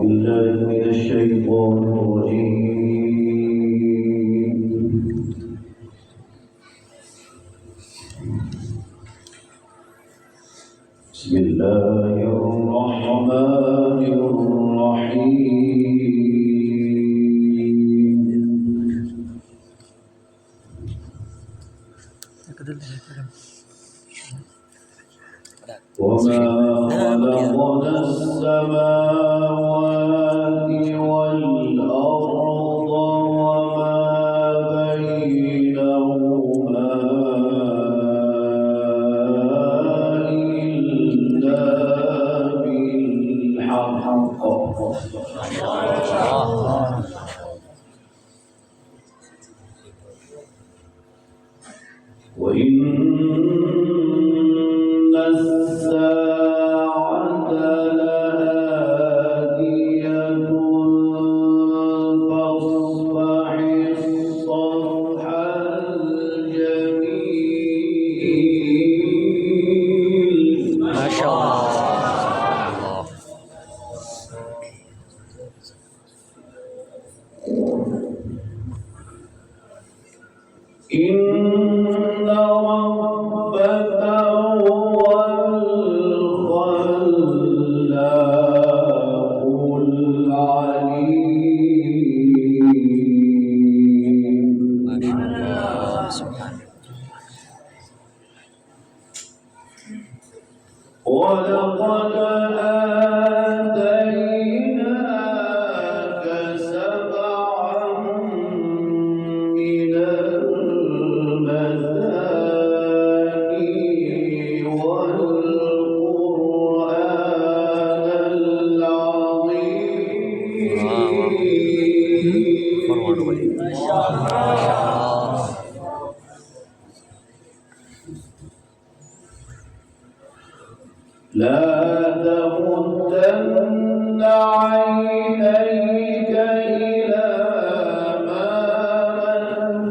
بالله من الشيطان الرجيم. بسم الله الرحمن الرحيم. وما خلقنا السماوات والأرض وما بينهما إلا بالحق وإن الساعة لآتية فاصفح الصفح الجميل. ما شاء الله. إن ربك هو الخلاق العليم. ما شاء الله سبحانه. ولقد آتيناك سبعا من المثاني والقرآن العظيم. مروان وليد ما شاء الله. لا تمدن عينيك إلى ما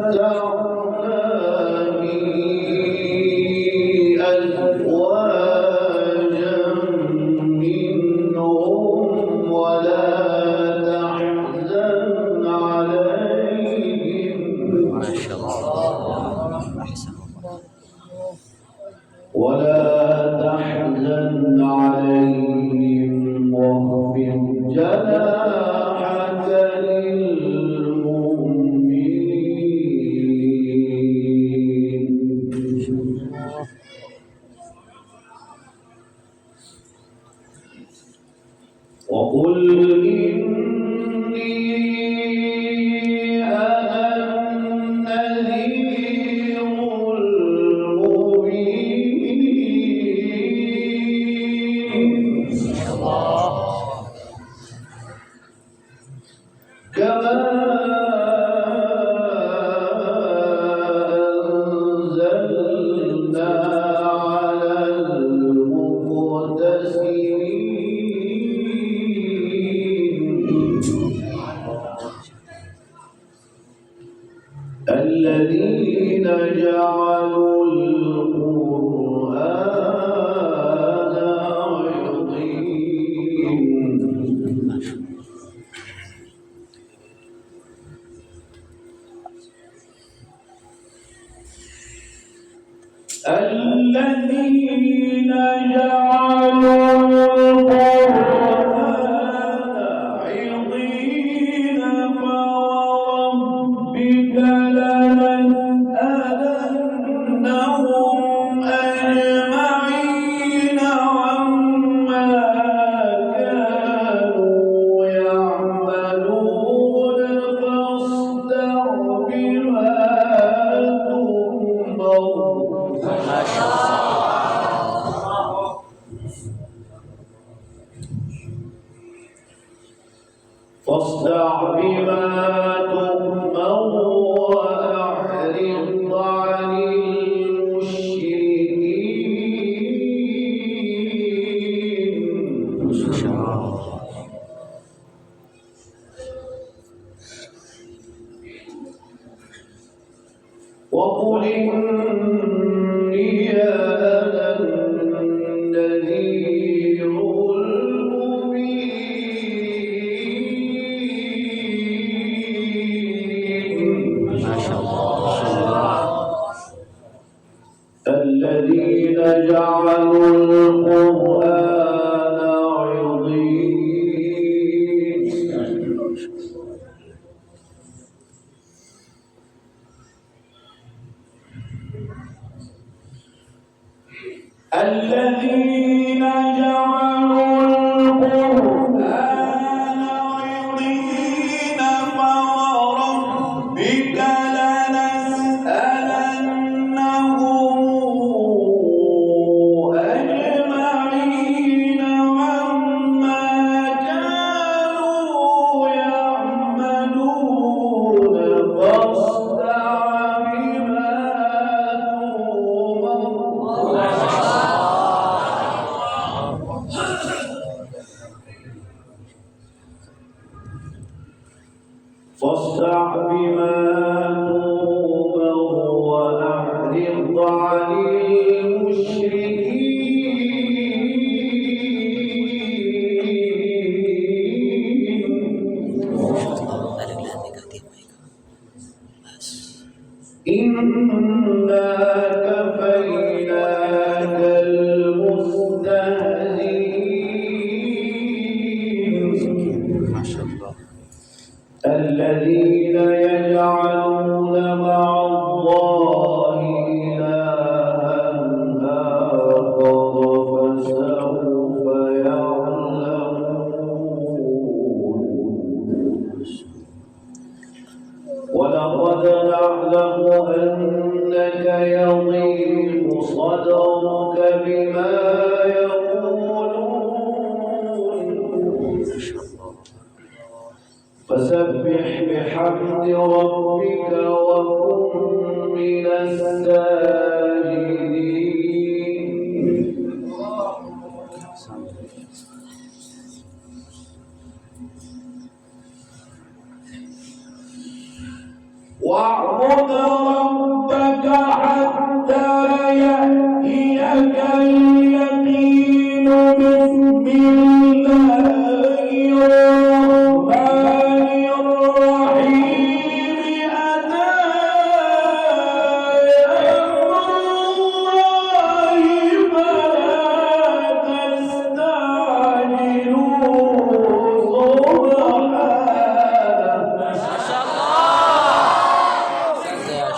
متعنا به أزواجا منهم ولا تحزن عليهم. ما شاء الله. أحسن الله. ولا تحزن عليهم واخفض جناحك للمؤمنين. وقل إني أنا النذير المبين. كما أنزلنا على المقتسمين الذين جعلوا القرآن عضين. الذين جعلوا القرآن عضين فوربك لنسألنهم أجمعين عما كانوا يعملون فاصدع بما تؤمر. ما شاء الله. فاصدع بما تؤمر وأعرض عن المشركين. ما شاء الله. وقل إني أنا النذير المبين. جعلوا القرآن عضين الذين جعلوا القرآن عضين فوربك لنسألنهم أجمعين عما كانوا يعملون فاصدع بما فاصدع بما تؤمر وأعرض عن المشركين إنا كفيناك المستهزئين ما شاء الله. الذين يجعلون مع الله إلها آخر فسوف يعلمون ولقد نعلم أنك يضيق صدرك بما يقولون فسبح بحمد ربك وكن من الساجدين واعبد ربك حتى يأتيك اليقين بسم الله الرحمن الرحيم أتى أمر الله فلا تستعجلوه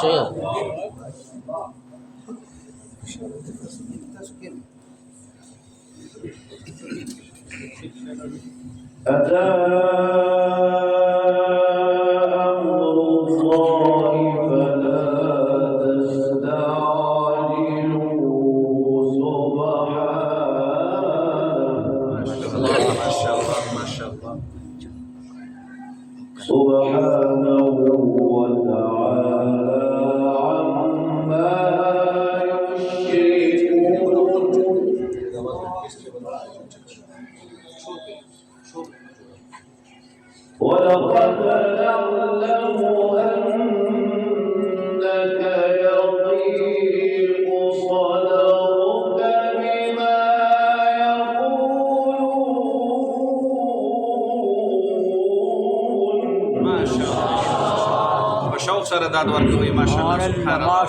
شيخ. أتى أمر الله فلا تستعجلوه سبحانه وتعالى عما يشركون ولقد نعلم أنك يضيق صدرك بما يقولون ما شاء الله. بشوق سره داد ورکوي ما شاء الله. سبحان الله.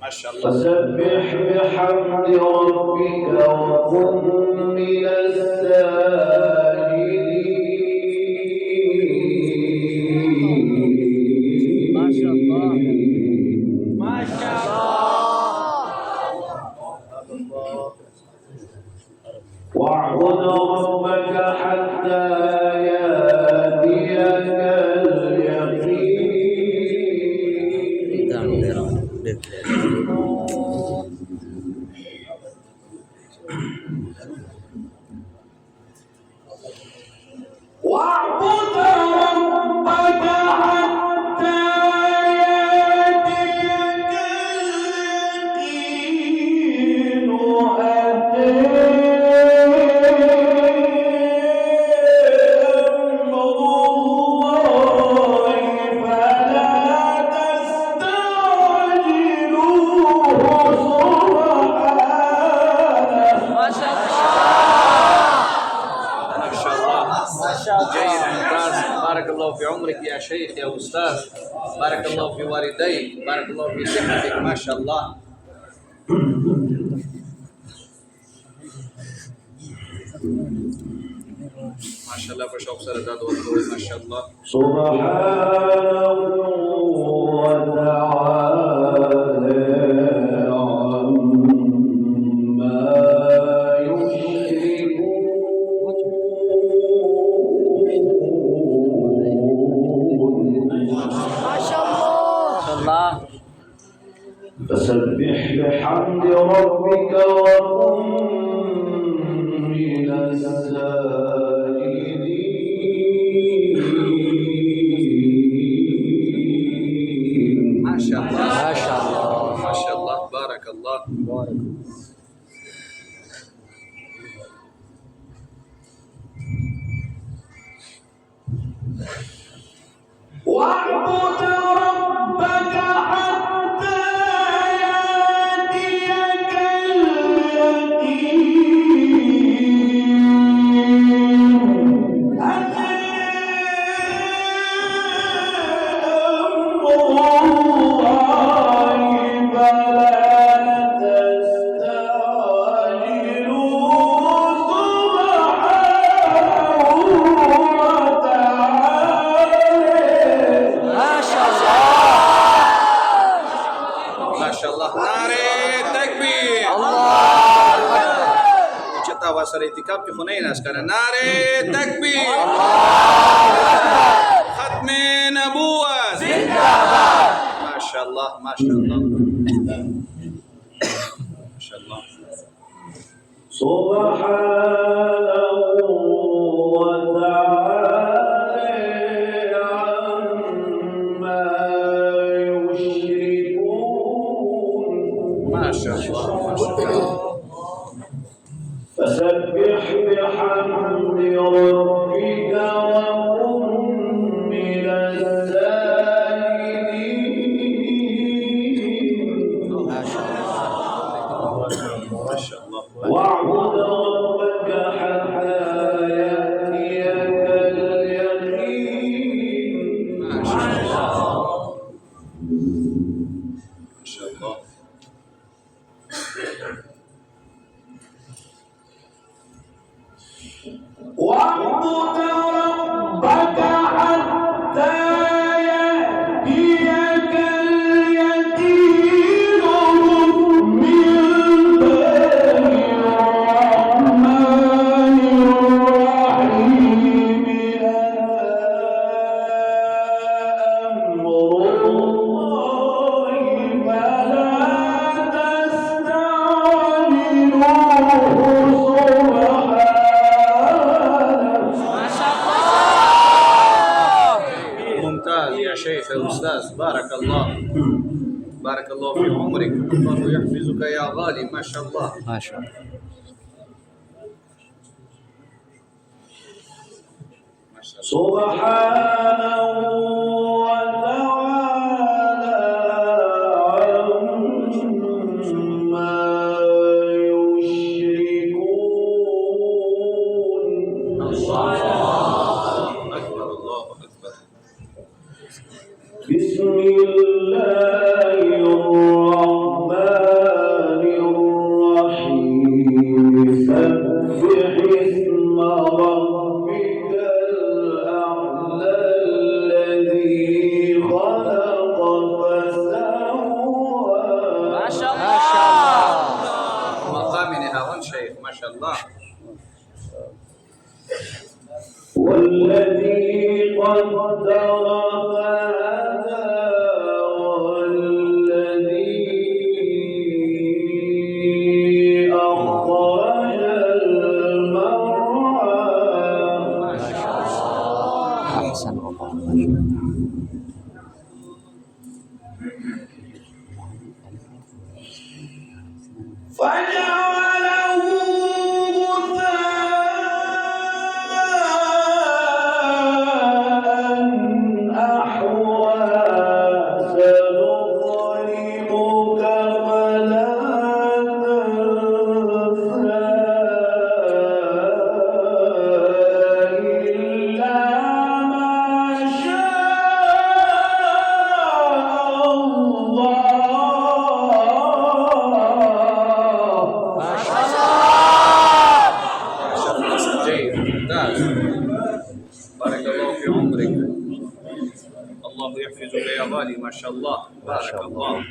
ما شاء الله. فسبح بحمد ربك وكن من الساجدين ما شاء الله. ما شاء واعبد ربك حتى يأتيك واعبد ربك حتى يأتيك اليقين أمر الله فلا تستعجلوه سبحانه ما شاء جيد ممتاز. بارك الله في عمرك يا شيخ يا أستاذ. بارك الله في والديك. بارك الله في صحتك. ما شاء الله. माशाल्लाह पर शौक सर दाद वर्कोई माशाल्लाह سبحانه وتعالى عما Allah. فسبح بحمد ربك وكن من الساجدين माशाल्लाह Mashallah. माशाल्लाह बारक अल्लाह واعبد ربك حتى يأتيك اليقين أتى أمر الله فلا تستعجلوه माशाल्लाह नारे तकबीर उचता वासर इतिकाब की खुनाई नास करना नारे तकबीर खत्म नबूवत जिंदाबाद माशाल्लाह माशाल्लाह माशाल्लाह سبحانه وتعالى عما يشركون माशाल्लाह माशाल्लाह فسبح بحمد ربك وكن من الساجدين माशाल्लाह واعبد ربك حتى يأتيك اليقين माशाल्लाह واعبد ربك حتى يأتيك اليقين من الرحمن الرحيم أمر الله فلا تستعجلوه ممتاز يا شيخ يا أستاذ بارك الله بارك الله في عمرك الله يحفظك يا غالي ما شاء الله Mashallah. ما شاء الله سبحانه وتعالى عما يشركون الله أكبر الله أكبر بسم الله الرحمن الرحيم سبح اسم ربك الأعلى الذي خلق فسوى Mashallah. مقام نهاون شيخ ما شاء الله والذي قدر فهدى والذي أخرج المرعى Ahsan Allah. فجعله غثاء أحوى سنقرئك فلا تنسى إلا ما شاء الله يحفظك يا غالي ما شاء الله بارك الله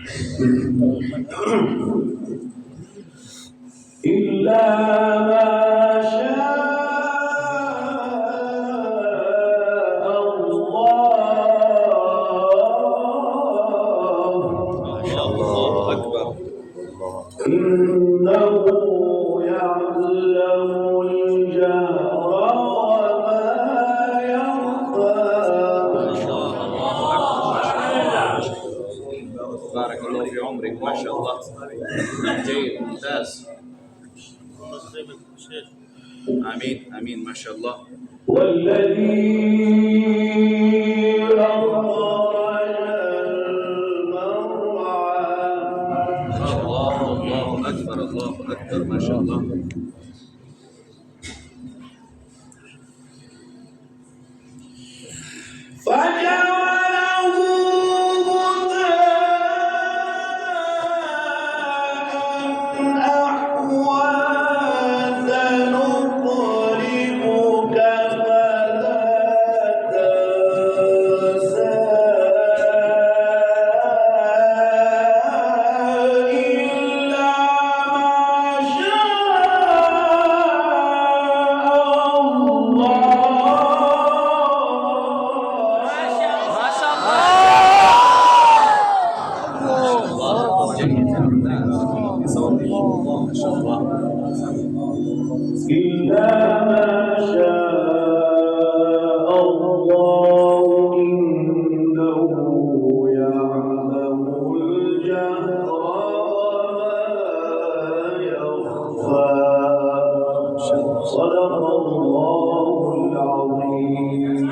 إلا ما شاء الله أكبر إنه يعلم الجهر وما يخفى بارك الله في عمرك ما شاء الله جيد ممتاز آمين آمين ما شاء الله والذي أخرج المرعى الله أكبر الله أكبر ما شاء الله فجعله غثاء أحوى سنقرئك فلا تنسى إلا ما إلا ما شاء الله إنه يعلم الجهر وما يخفى صدق الله العظيم